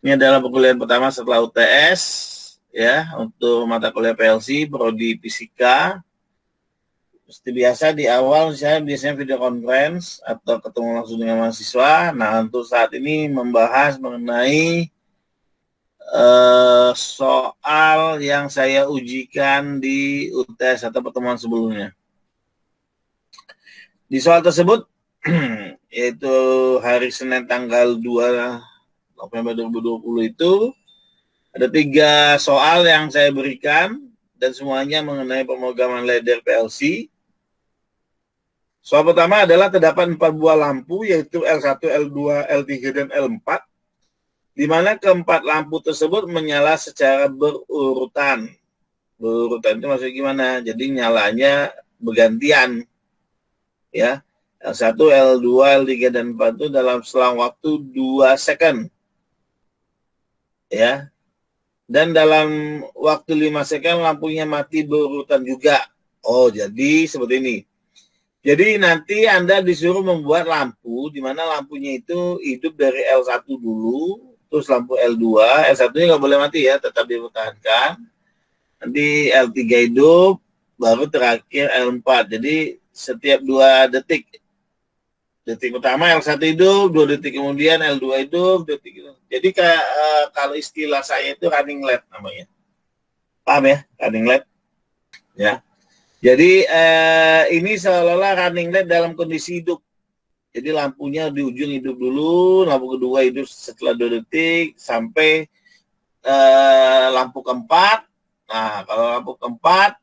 Ini adalah perkuliahan pertama setelah UTS, ya, untuk mata kuliah PLC, Prodi Fisika. Seperti biasa di awal saya biasanya video conference atau ketemu langsung dengan mahasiswa. Nah, untuk saat ini membahas mengenai soal yang saya ujikan di UTS atau pertemuan sebelumnya. Di soal tersebut, yaitu hari Senin tanggal 2 November 2020 itu, ada 3 soal yang saya berikan, dan semuanya mengenai pemrograman ladder PLC. Soal pertama adalah terdapat 4 buah lampu, yaitu L1, L2, L3, dan L4, di mana keempat lampu tersebut menyala secara berurutan. Berurutan itu maksudnya gimana? Jadi nyalanya bergantian, ya. L1, L2, L3, dan 4 itu dalam selang waktu 2 second. Ya. Dan dalam waktu 5 second lampunya mati berurutan juga. Oh, jadi seperti ini. Jadi nanti Anda disuruh membuat lampu, di mana lampunya itu hidup dari L1 dulu, terus lampu L2, L1-nya nggak boleh mati ya, tetap dipertahankan. Nanti L3 hidup, baru terakhir L4. Jadi setiap 2 detik. Detik pertama L1 hidup, 2 detik kemudian L2 hidup, detik itu. Jadi kalau istilah saya itu running led namanya. Paham ya? Running led. Ya. Jadi ini seolah-olah running led dalam kondisi hidup. Jadi lampunya di ujung hidup dulu, lampu kedua hidup setelah 2 detik, sampai lampu keempat. Nah, kalau lampu keempat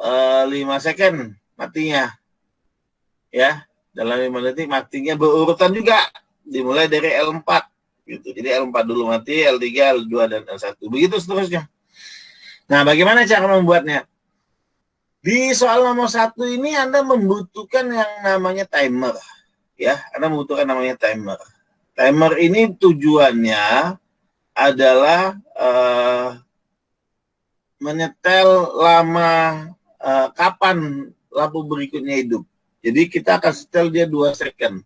5 second matinya. Ya, dalam 5 detik matinya berurutan juga. Dimulai dari L4. Gitu. Jadi L4 dulu mati, L3, L2, dan L1. Begitu seterusnya. Nah, bagaimana cara membuatnya? Di soal nomor 1 ini Anda membutuhkan yang namanya timer. Ya, Anda membutuhkan namanya timer. Timer ini tujuannya adalah menyetel lama kapan lampu berikutnya hidup. Jadi kita akan setel dia 2 second.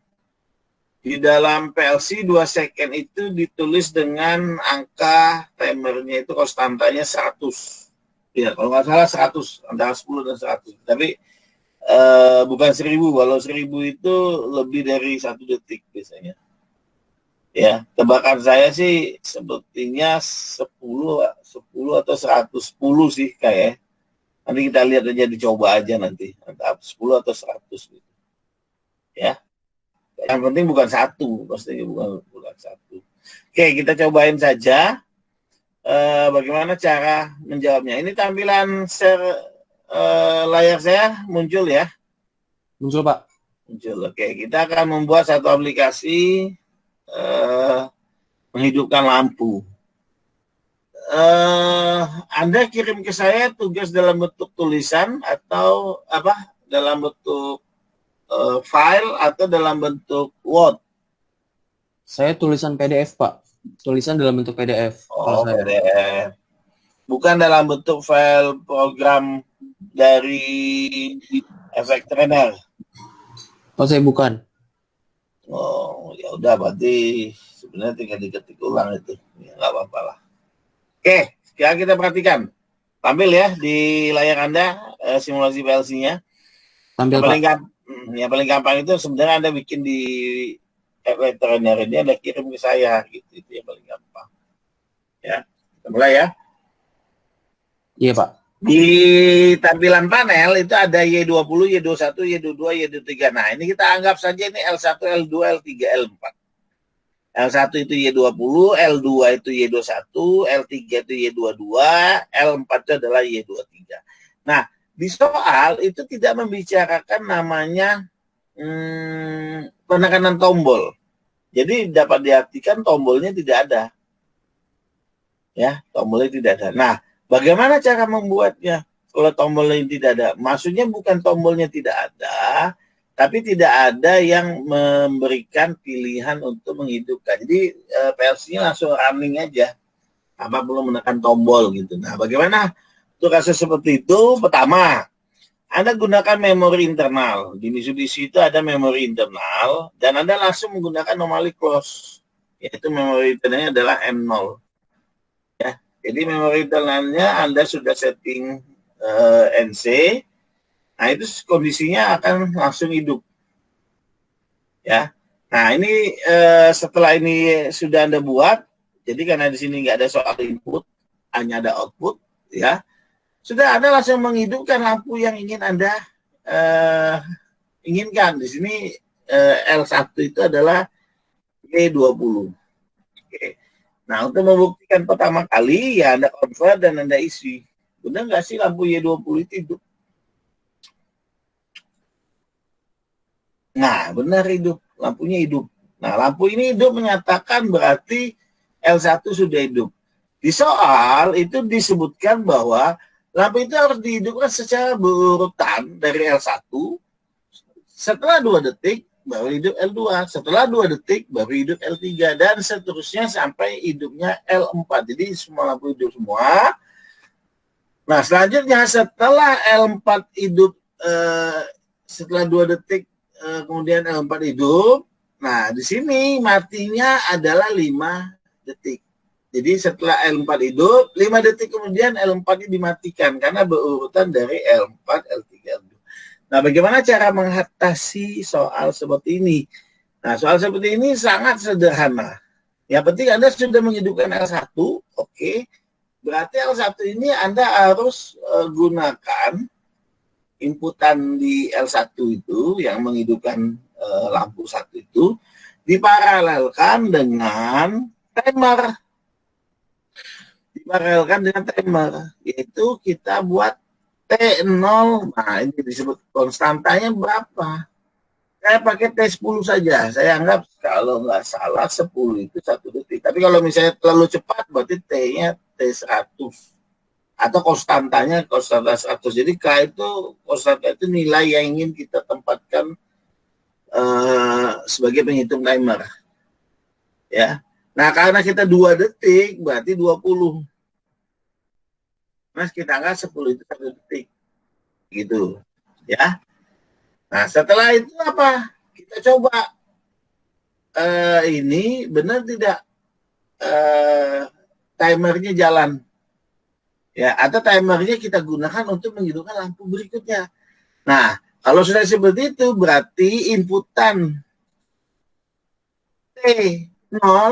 Di dalam PLC 2 second itu ditulis dengan angka timernya itu konstantanya 100. Ya, kalau nggak salah 100, antara 10 dan 100. Tapi bukan 1000. Kalau 1000 itu lebih dari 1 detik biasanya. Ya, tebakan saya sih sepertinya 10 atau 110 sih kayak. Nanti kita lihat aja, dicoba aja nanti. Antara 10 atau 100 gitu. Ya. Yang penting bukan 1, pastinya bukan 1. Oke, kita cobain saja bagaimana cara menjawabnya. Ini tampilan share layar saya muncul ya? Muncul, Pak. Muncul. Oke, kita akan membuat satu aplikasi menghidupkan lampu. Anda kirim ke saya tugas dalam bentuk tulisan atau apa? Dalam bentuk file atau dalam bentuk Word? Saya tulisan PDF, Pak. Tulisan dalam bentuk PDF. Oh, PDF. Bukan dalam bentuk file program dari Efek Trainer. Oh, saya bukan. Oh, ya udah, berarti sebenarnya tinggal diketik ulang itu. Ya, nggak apa-apa lah. Oke, sekarang kita perhatikan. Tampil ya di layar Anda simulasi PLC-nya. Tampil, Pak. Yang paling gampang itu sebenarnya Anda bikin di Efek Trainer ini, Anda kirim ke saya gitu. Itu yang paling gampang. Ya, kita mulai ya. Iya, Pak. Di tampilan panel itu ada Y20, Y21, Y22, Y23. Nah, ini kita anggap saja ini L1, L2, L3, L4. L1 itu Y20, L2 itu Y21, L3 itu Y22, L4 itu adalah Y23. Nah, di soal itu tidak membicarakan namanya penekanan tombol. Jadi dapat diartikan tombolnya tidak ada. Ya, tombolnya tidak ada. Nah, bagaimana cara membuatnya kalau tombolnya tidak ada? Maksudnya bukan tombolnya tidak ada, tapi tidak ada yang memberikan pilihan untuk menghidupkan. Jadi PLC-nya langsung running aja, tanpa perlu menekan tombol gitu. Nah, bagaimana untuk kasus seperti itu? Pertama, Anda gunakan memori internal. Di Mitsubishi itu ada memori internal, dan Anda langsung menggunakan normally close. yaitu memori internalnya adalah M0. Ya, jadi memori internalnya Anda sudah setting NC, nah itu kondisinya akan langsung hidup. Ya, nah ini setelah ini sudah Anda buat, jadi karena di sini nggak ada soal input, hanya ada output, ya, sudah Anda langsung menghidupkan lampu yang ingin Anda inginkan. Di sini L1 itu adalah Y20. Oke. Nah, untuk membuktikan pertama kali, ya Anda convert dan Anda isi. Benar nggak sih lampu Y20 itu hidup? Nah, benar hidup. Lampunya hidup. Nah, lampu ini hidup menyatakan berarti L1 sudah hidup. Di soal itu disebutkan bahwa lampu itu harus dihidupkan secara berurutan dari L1. Setelah 2 detik, baru hidup L2. Setelah 2 detik, baru hidup L3. Dan seterusnya sampai hidupnya L4. Jadi semua lampu hidup semua. Nah, selanjutnya setelah L4 hidup, setelah 2 detik, kemudian L4 hidup. Nah, di sini matinya adalah 5 detik. Jadi setelah L4 hidup, 5 detik kemudian L4 dimatikan karena berurutan dari L4, L3, L2. Nah, bagaimana cara mengatasi soal seperti ini? Nah, soal seperti ini sangat sederhana. Yang penting Anda sudah menghidupkan L1, oke. Berarti L1 ini Anda harus gunakan inputan di L1 itu yang menghidupkan lampu 1 itu diparalelkan dengan timer. Diparalelkan dengan timer, yaitu kita buat T0. Nah, ini disebut konstantanya berapa? Saya pakai T10 saja. Saya anggap kalau nggak salah 10 itu 1 detik. Tapi kalau misalnya terlalu cepat, berarti T-nya T100. Atau konstantanya konstanta 100. Jadi K itu konstanta itu nilai yang ingin kita tempatkan sebagai penghitung timer. Ya. Nah, karena kita 2 detik, berarti 20. Mas, kita anggap 10 itu 1 detik. Gitu. Ya. Nah, setelah itu apa? Kita coba ini benar tidak timernya jalan. Ya, atau timernya kita gunakan untuk menghidupkan lampu berikutnya. Nah, kalau sudah seperti itu berarti inputan T0,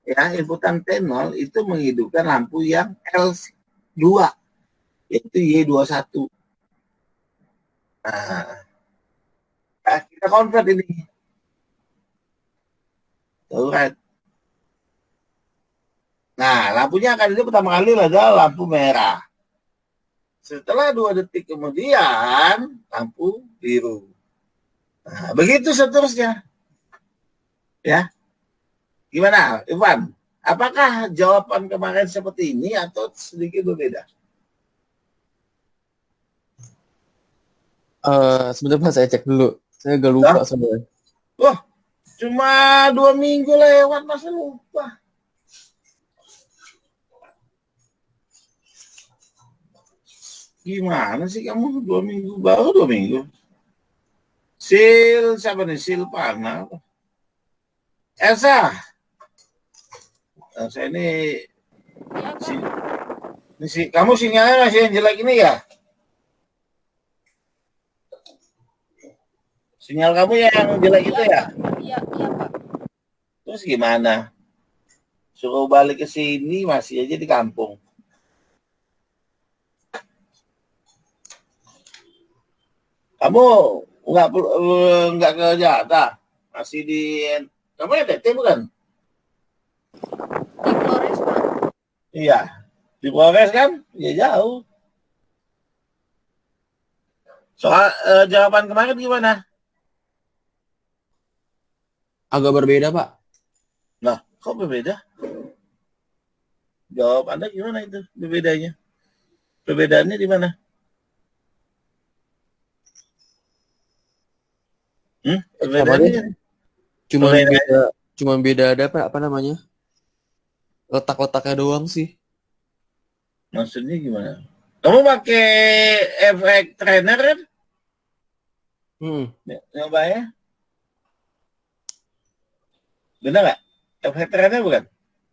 ya, inputan T0 itu menghidupkan lampu yang L2, yaitu Y21. Nah, kita convert ini. Alright. Nah, lampunya akan hidup pertama kali adalah lampu merah. Setelah 2 detik kemudian, lampu biru. Nah, begitu seterusnya. Ya, gimana, Ivan? Apakah jawaban kemarin seperti ini atau sedikit berbeda? Sebentar Pak, saya cek dulu. Saya agak lupa sebenarnya. Wah, cuma 2 minggu lewat masa lupa. Gimana sih kamu 2 minggu, baru 2 minggu? Sil, siapa nih? Silpana. Elsa. Elsa ini, kamu sinyalnya masih yang jelek ini ya? Sinyal kamu yang jelek itu ya? Iya, Pak. Terus gimana? Suruh balik ke sini masih aja di kampung. Kamu nggak ke Jakarta, masih di, kamu NTT bukan? Di Flores, Pak. Iya, di Flores kan? Ya jauh. Soal jawaban kemarin gimana? Agak berbeda, Pak. Nah, kok berbeda? Jawab Anda gimana itu berbedanya? Perbedaannya di mana? Perbedaannya? Cuma beda ada apa namanya? Letak-letaknya doang sih. Maksudnya gimana? Kamu pakai efek trainer kan? Nyoba ya? Benar nggak? Efek trainer bukan?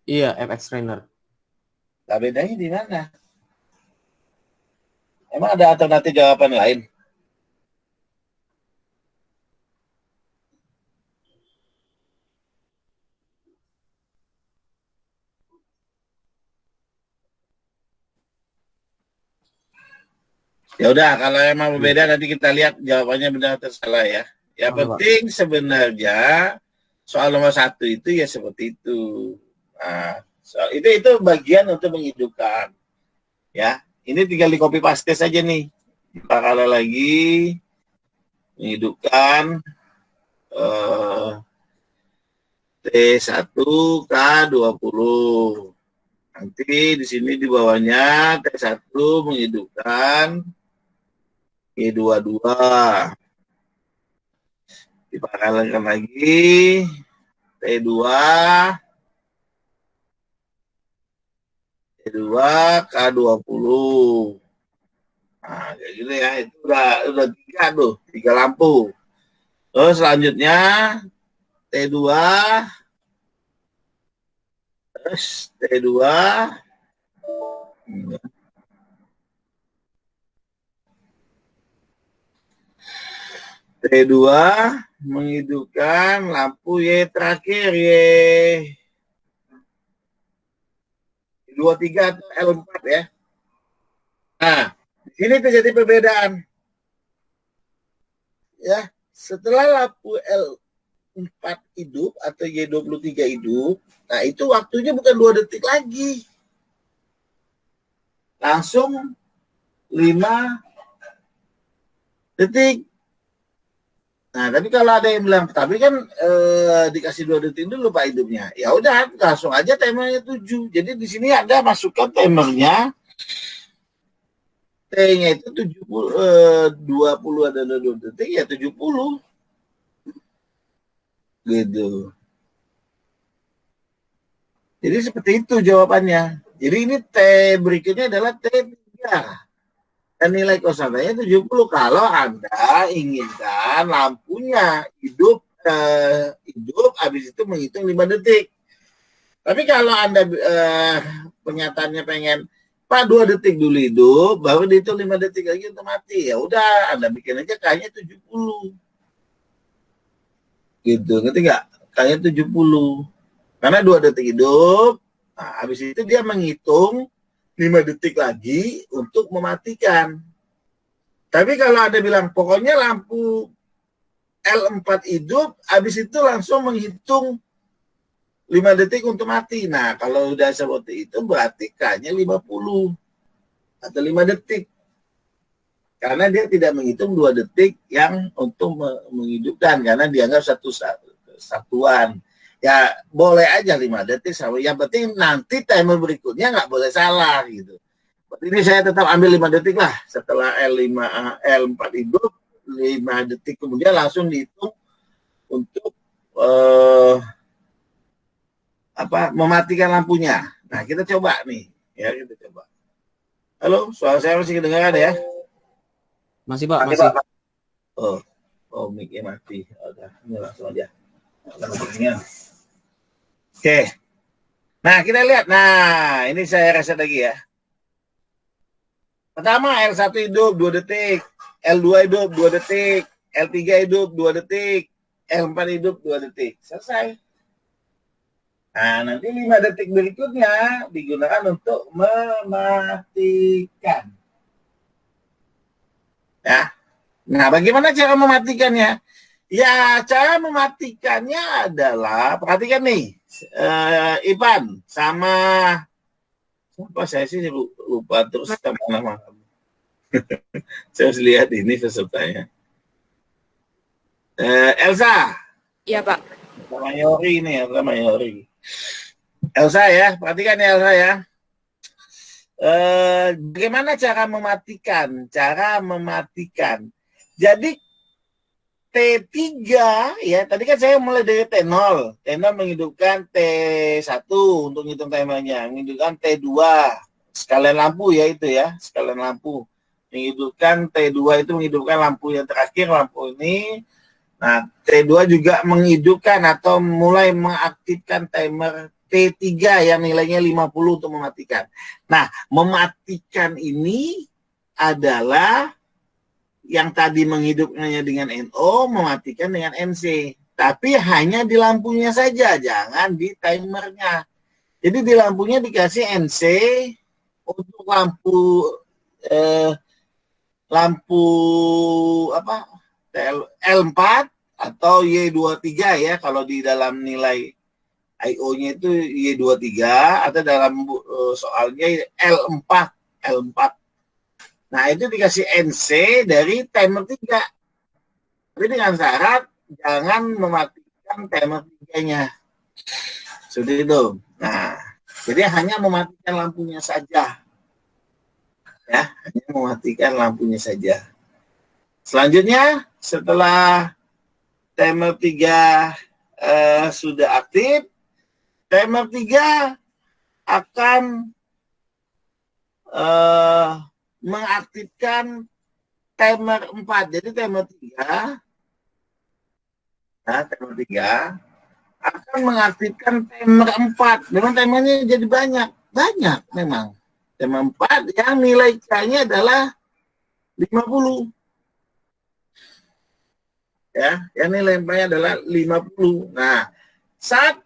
Iya, FX trainer. Nah, bedanya di mana? Emang ada alternatif jawaban lain? Ya udah, kalau emang berbeda nanti kita lihat jawabannya benar atau salah ya. Yang Oke, Pak. penting sebenarnya soal nomor 1 itu ya seperti itu. Nah, itu bagian untuk menghidupkan. Ya, ini tinggal di copy paste saja nih. Kita kali lagi menghidupkan T1K20. Nanti di sini di bawahnya T1 menghidupkan G22. Diparalelkan lagi T2 K20. Nah, kayak gitu ya. Itu udah 3 tuh, 3 lampu. Terus selanjutnya T2 terus T2 T2 menghidupkan lampu Y terakhir Y 23 atau L4 ya. Nah, di sini terjadi perbedaan. Ya, setelah lampu L4 hidup atau Y23 hidup, nah itu waktunya bukan 2 detik lagi. Langsung 5 detik. Nah, tapi kalau ada yang bilang, tapi kan dikasih 2 detik dulu Pak hidupnya. Ya udah, langsung aja timernya 7. Jadi di sini Anda masukkan timernya, T-nya itu 20 adalah 2 detik, ya 70. Gitu. Jadi seperti itu jawabannya. Jadi ini T berikutnya adalah T3. Dan nilai kosananya 70 kalau Anda inginkan lampunya hidup habis itu menghitung 5 detik. Tapi kalau Anda pernyataannya pengen Pak 2 detik dulu hidup, baru dihitung 5 detik lagi untuk mati. Ya udah, Anda bikin aja kayaknya 70. Gitu, ngerti nggak? Kayaknya 70. Karena 2 detik hidup, nah, habis itu dia menghitung 5 detik lagi untuk mematikan. Tapi kalau Anda bilang, pokoknya lampu L4 hidup, habis itu langsung menghitung 5 detik untuk mati. Nah, kalau udah seperti itu, berarti K-nya 50 atau 5 detik. Karena dia tidak menghitung 2 detik yang untuk menghidupkan, karena dianggap satu satuan. Ya, boleh aja 5 detik, yang penting nanti timer berikutnya nggak boleh salah gitu. Ini saya tetap ambil 5 detik lah. Setelah L4 hidup, 5 detik kemudian langsung dihitung untuk mematikan lampunya. Nah, kita coba nih. Ya, kita coba. Halo, suara saya masih kedengaran ya? Masih, Pak, masih. Oh, mic-nya mati. Udah, ini langsung aja. Oke. Nah, kita lihat. Nah, ini saya reset lagi ya. Pertama, L1 hidup 2 detik, L2 hidup 2 detik, L3 hidup 2 detik, L4 hidup 2 detik. Selesai. Nah, nanti 5 detik berikutnya digunakan untuk mematikan. Ya. Nah, bagaimana cara mematikannya? Ya, cara mematikannya adalah, perhatikan nih, Ivan sama apa saya sih lupa terus nama kamu. Saya harus lihat ini pesertanya. Elsa. Iya, Pak. Sama Yori ini ya, sama Yori. Elsa ya, perhatikan ya Elsa ya. Bagaimana cara mematikan? Cara mematikan. Jadi T3 ya, tadi kan saya mulai dari T0. T0 menghidupkan T1 untuk ngitung timernya, menghidupkan T2 sekalian lampu ya itu ya, sekalian lampu. Menghidupkan T2 itu menghidupkan lampu yang terakhir, lampu ini. Nah, T2 juga menghidupkan atau mulai mengaktifkan timer T3 yang nilainya 50 untuk mematikan. Nah, mematikan ini adalah yang tadi menghidupkannya dengan NO, mematikan dengan NC. Tapi hanya di lampunya saja, jangan di timernya. Jadi di lampunya dikasih NC untuk lampu apa? L4 atau Y23 ya, kalau di dalam nilai IO-nya itu Y23 atau dalam soalnya L4. Nah, itu dikasih NC dari timer 3. Tapi dengan syarat jangan mematikan timer 3-nya. Seperti itu. Nah, jadi hanya mematikan lampunya saja. Ya, hanya mematikan lampunya saja. Selanjutnya, setelah timer 3 sudah aktif, timer 3 akan mengaktifkan timer 4. Jadi timer 3 akan mengaktifkan timer 4. Memang timernya jadi banyak memang. Timer 4 yang nilai K-nya adalah 50. Ya, yang nilai K-nya adalah 50. Nah, saat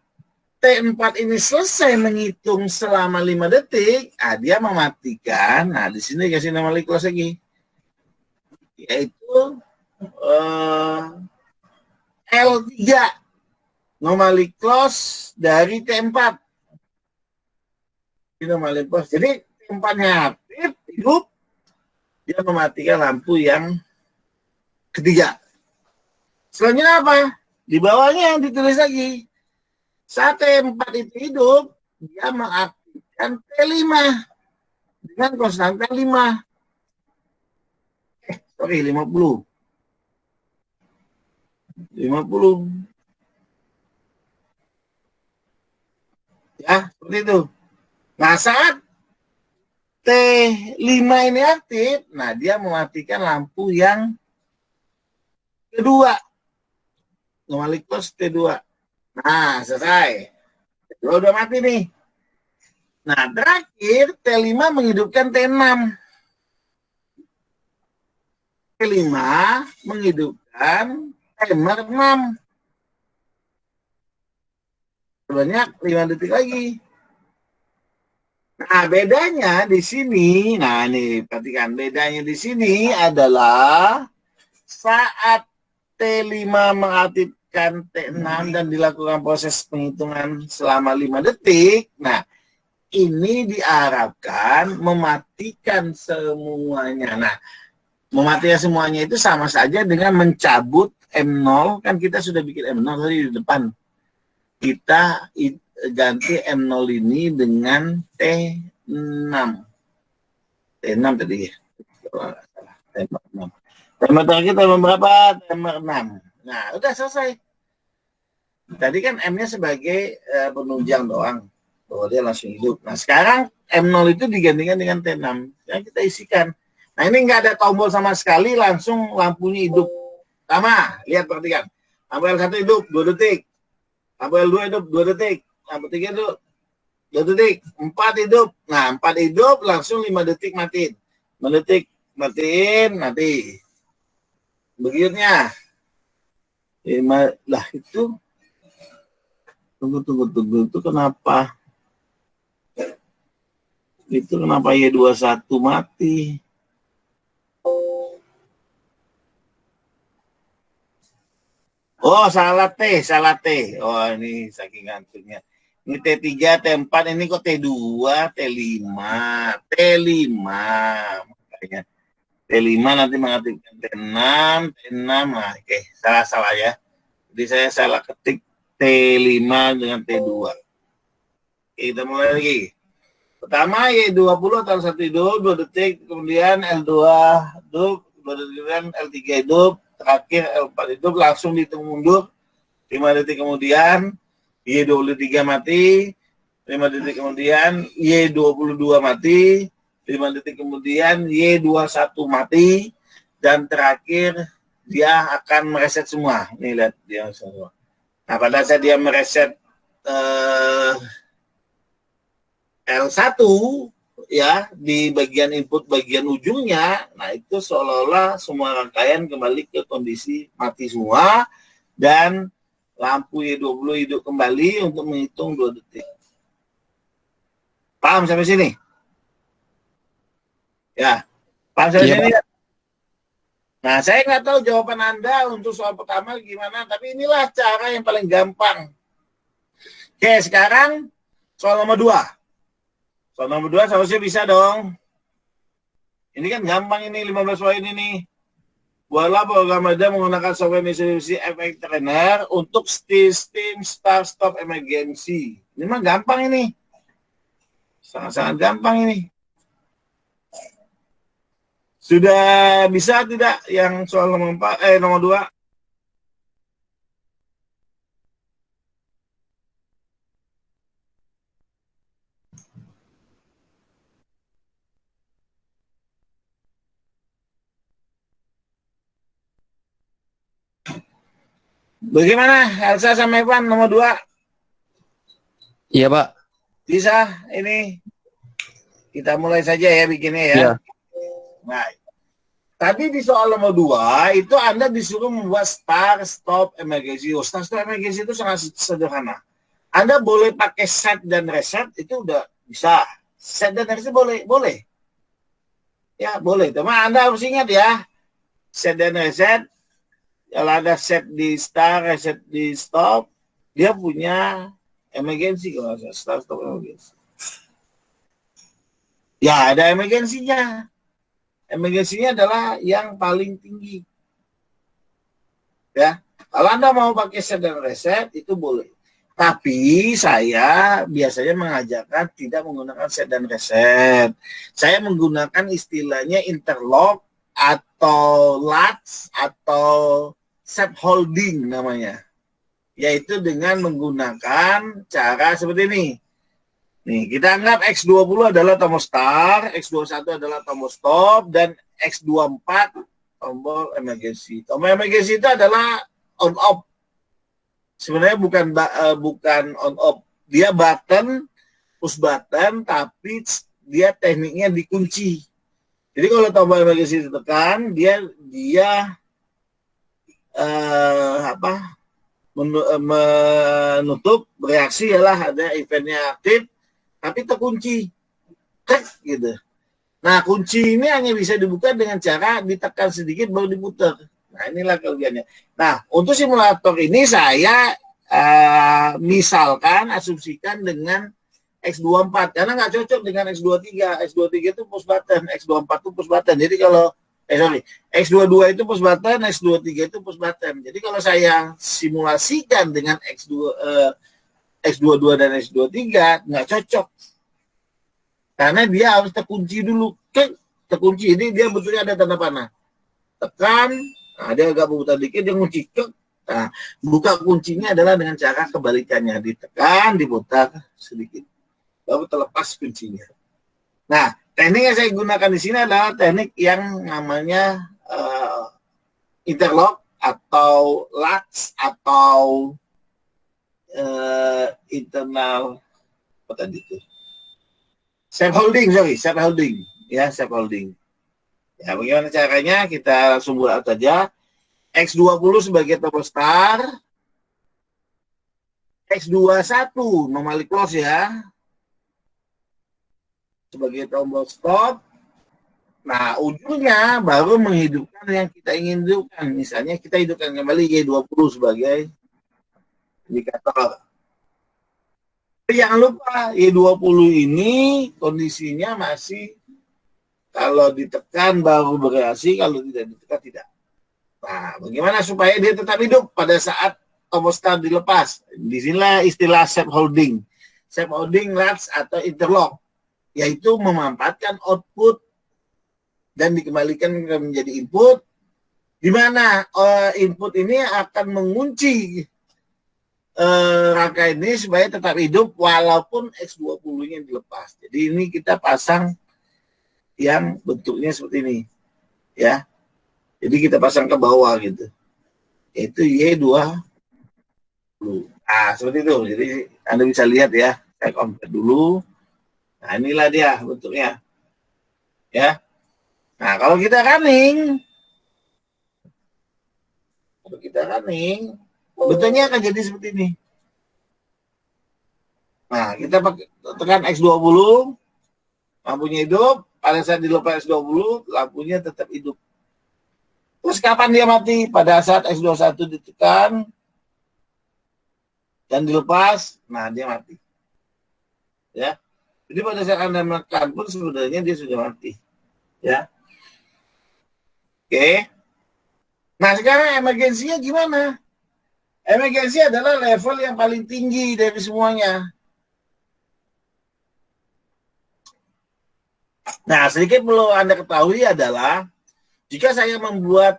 T4 ini selesai menghitung selama 5 detik, dia mematikan. Nah, di sini kasih nama close lagi, yaitu L3, normally close dari T4. Ini normally close. Jadi T4-nya aktif, hidup, dia mematikan lampu yang ketiga. Selanjutnya apa? Di bawahnya yang ditulis lagi. Saat T4 itu hidup, dia mengaktifkan T5 dengan konstanta 5. 50. Ya, seperti itu. Nah, saat T5 ini aktif, nah dia mematikan lampu yang kedua. Normally close T2. Nah, selesai. T2 udah mati nih. Nah, terakhir T5 menghidupkan T6. T5 menghidupkan timer 6. Sebanyak 5 detik lagi. Nah, bedanya di sini, nah ini perhatikan, bedanya di sini adalah saat T5 mengaktifkan T6 dan dilakukan proses penghitungan selama 5 detik, nah ini diharapkan mematikan semuanya. Nah, mematikan semuanya itu sama saja dengan mencabut M0, kan kita sudah bikin M0 tadi di depan. Kita ganti M0 ini dengan T6. T6 tadi ya. T6. Timer terakhir timer berapa? Timer 6. Nah, udah selesai. Tadi kan M-nya sebagai penunjang doang, bahwa dia langsung hidup. Nah, sekarang M0 itu digantikan dengan T6. Yang kita isikan. Nah, ini nggak ada tombol sama sekali, langsung lampunya hidup. Sama, lihat perhatikan. Lampu L1 hidup 2 detik. Lampu L2 hidup 2 detik. Lampu 3 hidup 2 detik. 4 hidup. Nah, 4 hidup langsung 5 detik matiin. 5 detik matiin, mati. Berikutnya 5 lah itu. Tunggu itu kenapa? Itu kenapa Y21 mati? Oh, salah T. Oh, ini saking ngantuknya. Ini T3, T4, ini kok T2, T5. Makanya T5 nanti mengaktifkan T6. Nah, oke, salah ya. Jadi saya salah ketik T5 dengan T2. Oke, kita mulai lagi. Pertama, Y20 atau 1 hidup, 2 detik, kemudian L2 hidup, 2 detik, kemudian L3 hidup, terakhir L4 hidup, langsung dihitung mundur. 5 detik kemudian, Y23 mati, 5 detik kemudian, Y22 mati, 5 detik kemudian, Y21 mati, dan terakhir dia akan mereset semua. Nih lihat dia semua. Nah, pada saat dia mereset L1 ya di bagian input bagian ujungnya, nah itu seolah-olah semua rangkaian kembali ke kondisi mati semua dan lampu Y20 hidup kembali untuk menghitung 2 detik. Paham sampai sini? Ya, paham sampai sini? Pak. Nah, saya nggak tahu jawaban Anda untuk soal pertama gimana, tapi inilah cara yang paling gampang. Oke, sekarang soal nomor 2. Soal nomor 2 seharusnya bisa dong. Ini kan gampang ini, 15 poin ini. Buatlah program Anda menggunakan software Mitsubishi FX Trainer untuk sistem start stop emergency. Ini mah gampang ini. Sangat-sangat gampang ini. Sudah bisa tidak yang soal nomor 2? Bagaimana Elsa sama Evan nomor 2? Iya, Pak. Bisa ini. Kita mulai saja ya bikinnya ya. Iya. Nah, tadi di soal nomor 2 itu Anda disuruh membuat start stop emergency. Start stop emergency itu sangat sederhana. Anda boleh pakai set dan reset, itu udah bisa. Set dan reset boleh. Ya, boleh. Cuma Anda harus ingat ya, set dan reset, kalau ada set di start, reset di stop, dia punya emergency kalau saya start stop emergency. Ya, ada emergensinya. Emergensinya adalah yang paling tinggi. Ya, kalau Anda mau pakai set dan reset itu boleh. Tapi saya biasanya mengajarkan tidak menggunakan set dan reset. Saya menggunakan istilahnya interlock atau latch atau set holding namanya. Yaitu dengan menggunakan cara seperti ini. Nih, kita anggap X20 adalah tombol start, X21 adalah tombol stop, dan X24 tombol emergency. Tombol emergency itu adalah on off. Sebenarnya bukan on off. Dia button, push button, tapi dia tekniknya dikunci. Jadi kalau tombol emergency ditekan, dia menutup bereaksi ialah ada eventnya aktif tapi terkunci gitu. Nah, kunci ini hanya bisa dibuka dengan cara ditekan sedikit baru diputar. Nah, inilah kelebihannya. Nah, untuk simulator ini saya misalkan asumsikan dengan X24 karena nggak cocok dengan X23. X23 itu push button, X24 itu push button. Jadi kalau X22 itu push button, X23 itu push button. Jadi kalau saya simulasikan dengan X22 dan X23 nggak cocok. Karena dia harus terkunci dulu. Terkunci. Ini dia betulnya ada tanda panah. Tekan, nah dia agak berputar dikit, dia kunci. Nah, buka kuncinya adalah dengan cara kebalikannya. Ditekan, diputar sedikit. Baru terlepas kuncinya. Nah, teknik yang saya gunakan di sini adalah teknik yang namanya interlock atau latch atau internal apa tadi itu? Set holding. Ya, set holding. Ya, bagaimana caranya? Kita langsung buat aja. X20 sebagai tombol start. X21 normally close ya. Sebagai tombol stop. Nah, ujungnya baru menghidupkan yang kita ingin hidupkan. Misalnya kita hidupkan kembali Y20 sebagai indikator. Jangan lupa, Y20 ini kondisinya masih kalau ditekan baru bereaksi, kalau tidak ditekan tidak. Nah, bagaimana supaya dia tetap hidup pada saat tombol start dilepas? Disinilah istilah set holding. Set holding, latch, atau interlock. Yaitu memanfaatkan output dan dikembalikan menjadi input, di mana input ini akan mengunci rangka ini supaya tetap hidup walaupun X20-nya dilepas. Jadi ini kita pasang yang bentuknya seperti ini, ya. Jadi kita pasang ke bawah gitu. Itu Y20. Nah, seperti itu. Jadi Anda bisa lihat ya. Saya compare dulu. Nah, inilah dia bentuknya. Ya. Nah, kalau kita running, bentuknya akan jadi seperti ini. Nah, kita tekan X20, lampunya hidup. Pada saat dilepas X20, lampunya tetap hidup. Terus kapan dia mati? Pada saat X21 ditekan dan dilepas, nah dia mati. Ya. Jadi pada saat Anda menekan pun sebenarnya dia sudah mati. Ya. Oke. Nah, sekarang emergensinya gimana? Emergensi adalah level yang paling tinggi dari semuanya. Nah, sedikit perlu Anda ketahui adalah jika saya membuat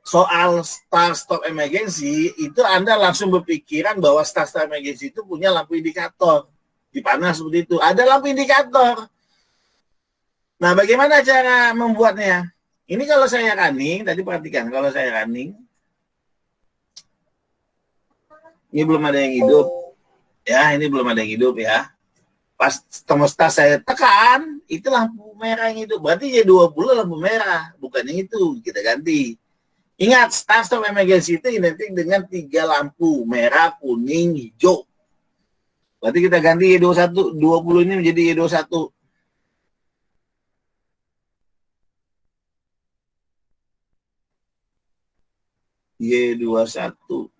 soal start-stop emergency, itu Anda langsung berpikiran bahwa start-stop emergency itu punya lampu indikator. Dipanah seperti itu. Ada lampu indikator. Nah, bagaimana cara membuatnya? Ini kalau saya running, tadi perhatikan, kalau saya running, ini belum ada yang hidup. Ya, ini belum ada yang hidup ya. Pas termostat saya tekan, itu lampu merah yang hidup. Berarti Y20 lampu merah, bukan yang itu. Kita ganti. Ingat, start stop emergency itu identik dengan 3 lampu, merah, kuning, hijau. Berarti kita ganti Y21, 20 ini menjadi Y21. Y21.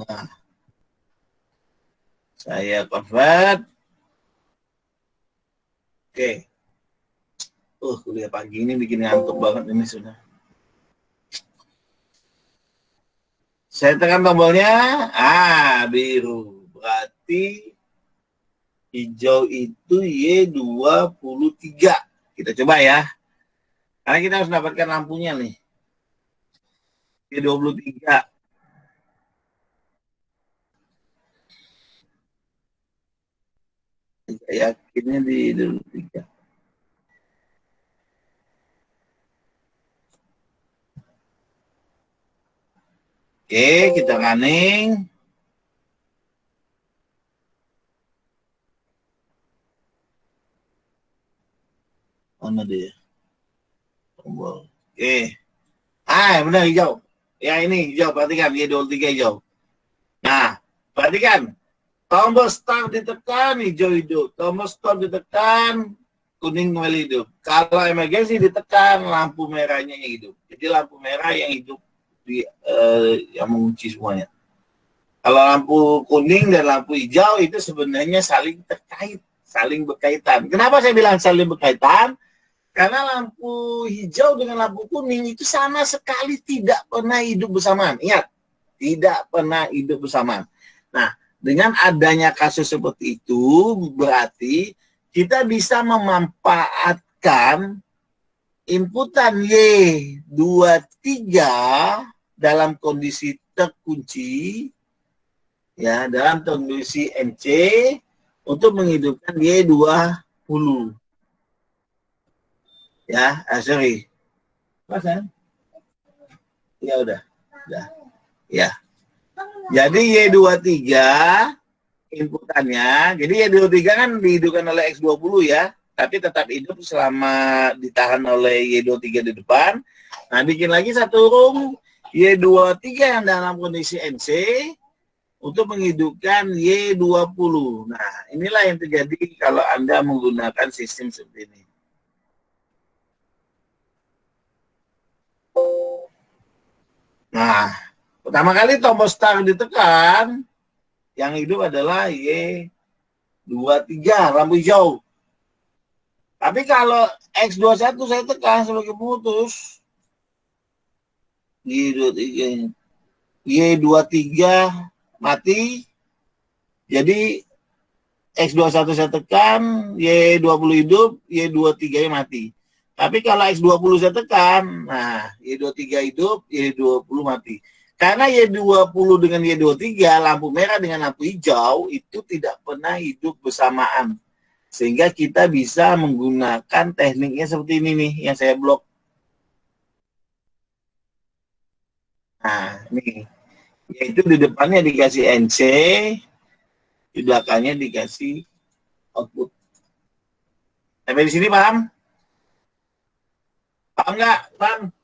Nah, saya convert. Oke. Kuliah pagi ini bikin ngantuk banget ini sudah. Saya tekan tombolnya, biru. Berarti hijau itu Y23. Kita coba ya. Karena kita harus dapatkan lampunya nih. Y23. Saya yakinnya di Y23. Oke, kita running. Mana dia? Tombol. Oke. Benar hijau. Ya ini hijau, perhatikan. Y23 hijau. Nah, perhatikan. Tombol start ditekan, hijau hidup. Tombol stop ditekan, kuning kembali hidup. Kalau emergency ditekan, lampu merahnya yang hidup. Jadi lampu merah yang hidup yang mengunci semuanya. Kalau lampu kuning dan lampu hijau itu sebenarnya saling terkait, saling berkaitan. Kenapa saya bilang saling berkaitan? Karena lampu hijau dengan lampu kuning itu sama sekali tidak pernah hidup bersamaan. Ingat, tidak pernah hidup bersamaan. Nah, dengan adanya kasus seperti itu, berarti kita bisa memanfaatkan inputan Y23 dalam kondisi terkunci, ya, dalam kondisi NC untuk menghidupkan Y20. Ya, sorry. Masa? Ya udah. Ya. Jadi Y23 inputannya, jadi Y23 kan dihidupkan oleh X20 ya, tapi tetap hidup selama ditahan oleh Y23 di depan. Nah, bikin lagi satu room Y23 yang dalam kondisi NC untuk menghidupkan Y20. Nah, inilah yang terjadi kalau Anda menggunakan sistem seperti ini. Nah, pertama kali tombol start ditekan, yang hidup adalah Y23, lampu hijau. Tapi kalau X21 saya tekan sebagai pemutus, Y23 mati. Jadi X21 saya tekan, Y20 hidup, Y23 mati. Tapi kalau X20 saya tekan, nah Y23 hidup, Y20 mati. Karena Y20 dengan Y23, lampu merah dengan lampu hijau itu tidak pernah hidup bersamaan. Sehingga kita bisa menggunakan tekniknya seperti ini nih, yang saya blok. Nah, ini. Yaitu di depannya dikasih NC, di belakangnya dikasih output. Sampai di sini paham? Paham nggak? Paham?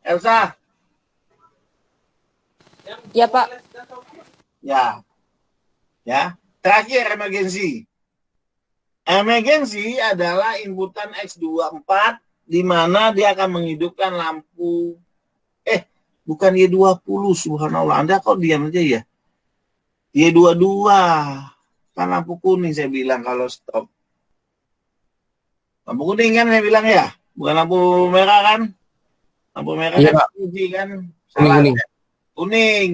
Elsa? Ya, Pak. Ya. Ya. Terakhir, emergency. Emergency adalah inputan X24, di mana dia akan menghidupkan lampu. Bukan Y20, subhanallah. Anda kok diam aja ya? Y22. Kan lampu kuning saya bilang kalau stop. Lampu kuning kan saya bilang ya? Bukan lampu merah kan? Lampu merah Iya, kan Pak. kunci kan? Kuning, Salah. kuning. Kuning.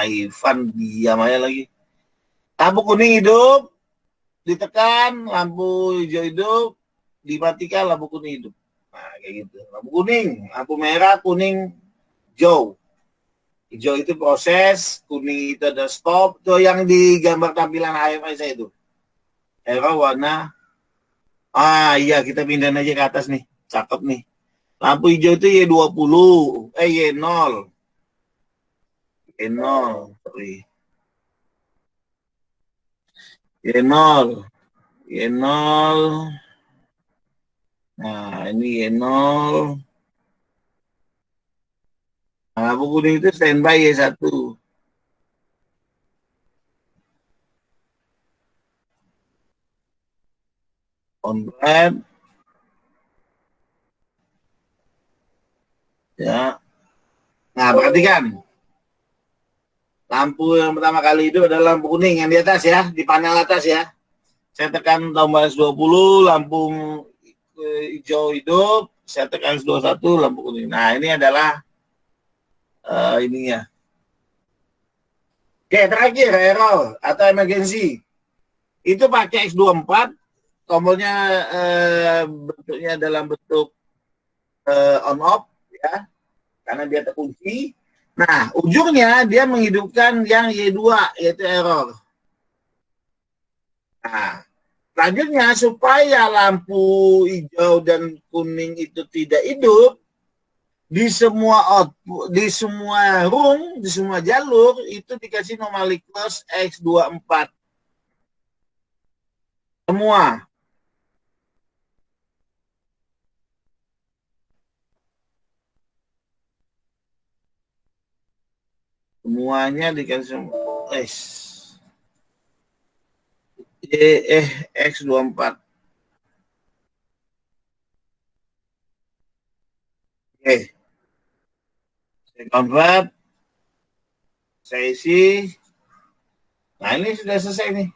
Ivan diam aja lagi. Lampu kuning hidup, ditekan, lampu hijau hidup, dimatikan, lampu kuning hidup. Nah, kayak gitu. Lampu kuning, lampu merah, kuning, hijau. Hijau itu proses, kuning itu ada stop. Itu yang di gambar tampilan HMI saya itu. Error warna. Iya, kita pindahin aja ke atas nih. Cakep nih. Lampu hijau itu Y20. Y0. Y0. Sorry. Y0. Y0. Nah, ini Y0. Nah, lampu kuning itu standby Y1. On red. Ya. Nah, perhatikan. Lampu yang pertama kali itu adalah lampu kuning yang di atas ya, di panel atas ya. Saya tekan tombol S20, lampu hijau hidup, saya tekan S21, lampu kuning. Nah, ini adalah ininya. Oke, terakhir error atau emergency. Itu pakai X24, tombolnya bentuknya dalam bentuk on off ya, karena dia terkunci. Nah, ujungnya dia menghidupkan yang Y2, yaitu error. Nah, selanjutnya supaya lampu hijau dan kuning itu tidak hidup, di semua output, di semua room, di semua jalur itu dikasih normally close X24. Semua. Semuanya dikasih X24. Oke. Saya convert. Saya isi. Nah, ini sudah selesai nih.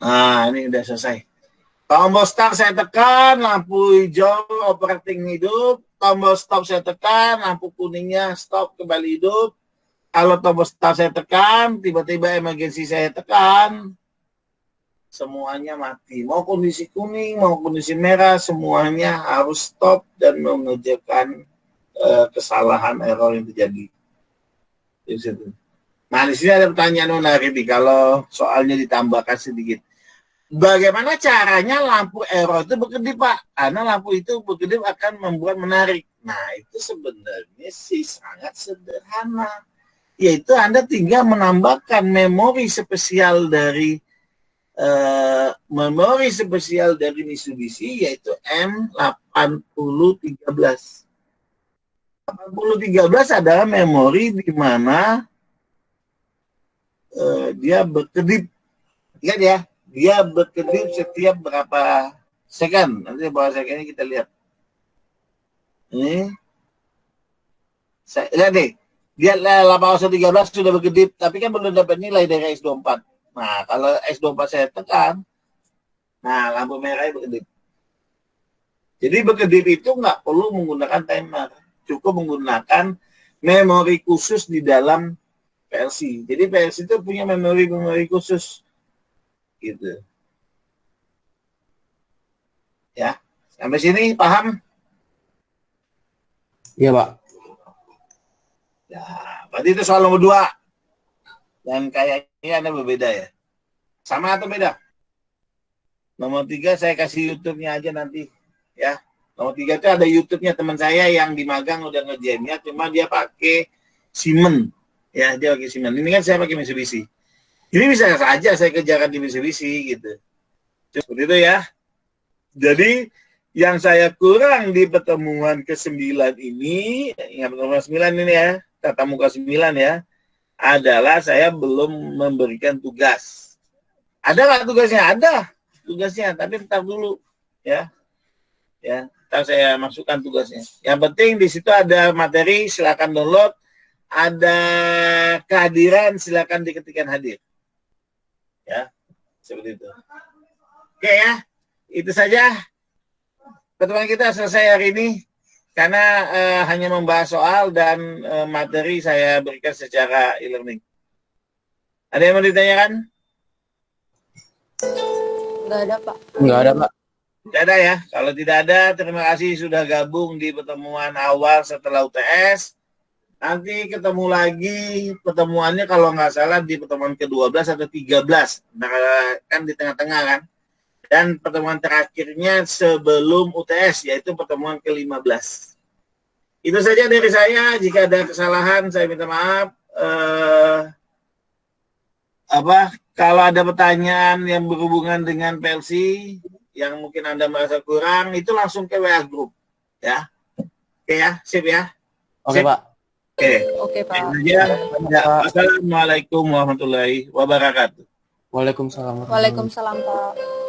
Nah, ini sudah selesai. Tombol start saya tekan, lampu hijau operating hidup. Tombol stop saya tekan, lampu kuningnya stop kembali hidup. Kalau tombol start saya tekan, tiba-tiba emergency saya tekan, semuanya mati. Mau kondisi kuning, mau kondisi merah, semuanya harus stop dan mengerjakan kesalahan error yang terjadi. Nah, di sini ada pertanyaan menarik nih, kalau soalnya ditambahkan sedikit. Bagaimana caranya lampu error itu berkedip, Pak? Karena lampu itu berkedip akan membuat menarik. Nah, itu sebenarnya sih sangat sederhana. Yaitu Anda tinggal menambahkan memori spesial dari Mitsubishi, yaitu M8013. 8013 adalah memori di mana dia berkedip. Ingat ya, dia berkedip setiap berapa second. Nanti berapa second kita lihat. Ini lihat deh, dia 8013 sudah berkedip, tapi kan belum dapat nilai dari X24. Nah, kalau X24 saya tekan, nah lampu merah berkedip. Jadi berkedip itu nggak perlu menggunakan timer, cukup menggunakan memori khusus di dalam PLC. Jadi PLC itu punya memori khusus, gitu. Ya, sampai sini paham? Iya, Pak. Ya, berarti itu soal nomor 2. Dan kayaknya Anda berbeda ya. Sama atau beda? Nomor 3 saya kasih YouTube-nya aja nanti ya. Nomor 3 itu ada YouTube-nya teman saya yang di magang udah nge-jam-nya, cuma dia pakai Siemens. Ya, dia pakai Siemens. Ini kan saya pakai Mitsubishi. Ini bisa saja saya kerjakan di Mitsubishi gitu. Seperti itu ya. Jadi yang saya kurang di pertemuan ke-9 ini, ingat pertemuan 9 ini ya, tatap muka 9 ya, adalah saya belum memberikan tugas. Ada nggak tugasnya? Ada tugasnya, tapi ntar dulu ya. Ya, ntar saya masukkan tugasnya. Yang penting di situ ada materi, silakan download. Ada kehadiran, silakan diketikkan hadir. Ya, seperti itu. Oke ya, itu saja pertemuan kita selesai hari ini. Karena hanya membahas soal dan materi saya berikan secara e-learning. Ada yang mau ditanyakan? Nggak ada, Pak. Nggak ada, Pak. Tidak ada ya. Kalau tidak ada, terima kasih sudah gabung di pertemuan awal setelah UTS. Nanti ketemu lagi pertemuannya kalau nggak salah di pertemuan ke-12 atau 13. Nah, kan di tengah-tengah kan. Dan pertemuan terakhirnya sebelum UTS, yaitu pertemuan ke-15. Itu saja dari saya. Jika ada kesalahan, saya minta maaf. Kalau ada pertanyaan yang berhubungan dengan PLC, yang mungkin Anda merasa kurang, itu langsung ke WA Group. Ya. Oke ya, sip ya. Oke, Sip. Pak. Oke. Oke, Pak. Assalamualaikum warahmatullahi wabarakatuh. Waalaikumsalam. Waalaikumsalam, Pak.